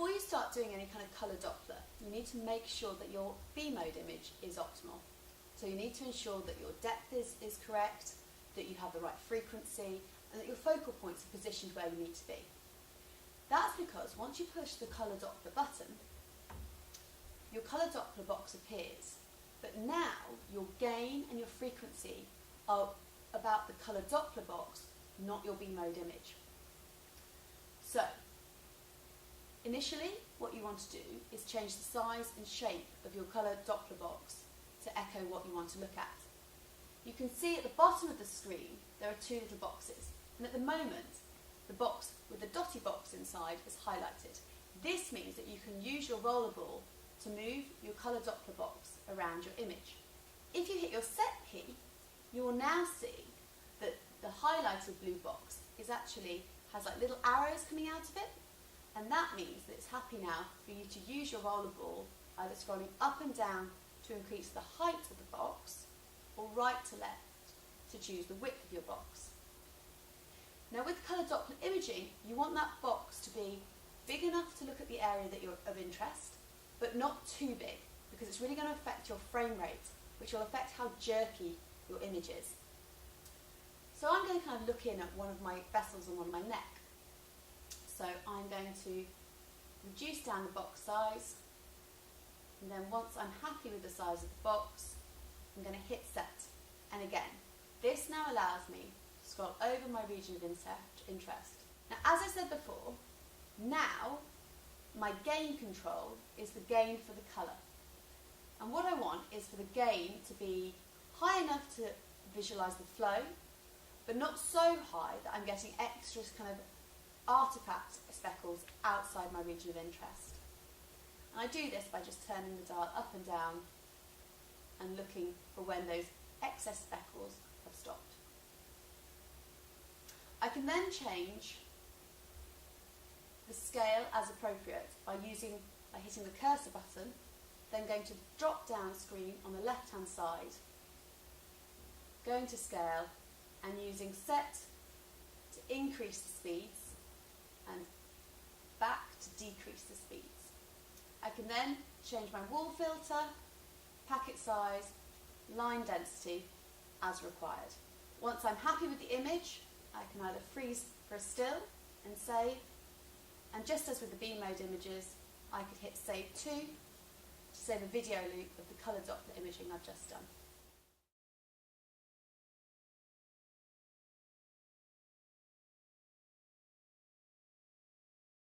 before you start doing any kind of colour Doppler, you need to make sure that your B mode image is optimal. So you need to ensure that your depth is correct, that you have the right frequency, and that your focal points are positioned where you need to be. That's because once you push the Colour Doppler button, your Colour Doppler box appears, but now your gain and your frequency are about the Colour Doppler box, not your B mode image. So, initially what you want to do is change the size and shape of your Colour Doppler box to echo what you want to look at. You can see at the bottom of the screen there are two little boxes, and at the moment the box with the dotty box inside is highlighted. This means that you can use your rollerball to move your Colour Doppler box around your image. If you hit your set key, you will now see that the highlighted blue box has like little arrows coming out of it, and that means that it's happy now for you to use your rollerball, either scrolling up and down to increase the height of the box, or right to left to choose the width of your box. Now with Colour Doppler imaging, you want that box to be big enough to look at the area that you're of interest, but not too big, because it's really going to affect your frame rate, which will affect how jerky your image is. So I'm going to kind of look in at one of my vessels on one of my neck. So I'm going to reduce down the box size, and then once I'm happy with the size of the box, I'm going to hit set. And again, this now allows me to scroll over my region of interest. Now, as I said before, now my gain control is the gain for the colour. And what I want is for the gain to be high enough to visualise the flow, but not so high that I'm getting extra kind of artefact speckles outside my region of interest. And I do this by just turning the dial up and down and looking for when those excess speckles have stopped. I can then change the scale as appropriate by hitting the cursor button, then going to drop down screen on the left hand side, going to scale and using set to increase the speeds and back to decrease the speeds. I can then change my wall filter, packet size, line density as required. Once I'm happy with the image, I can either freeze for a still and save, and just as with the B mode images, I could hit save to save a video loop of the Colour Doppler imaging I've just done.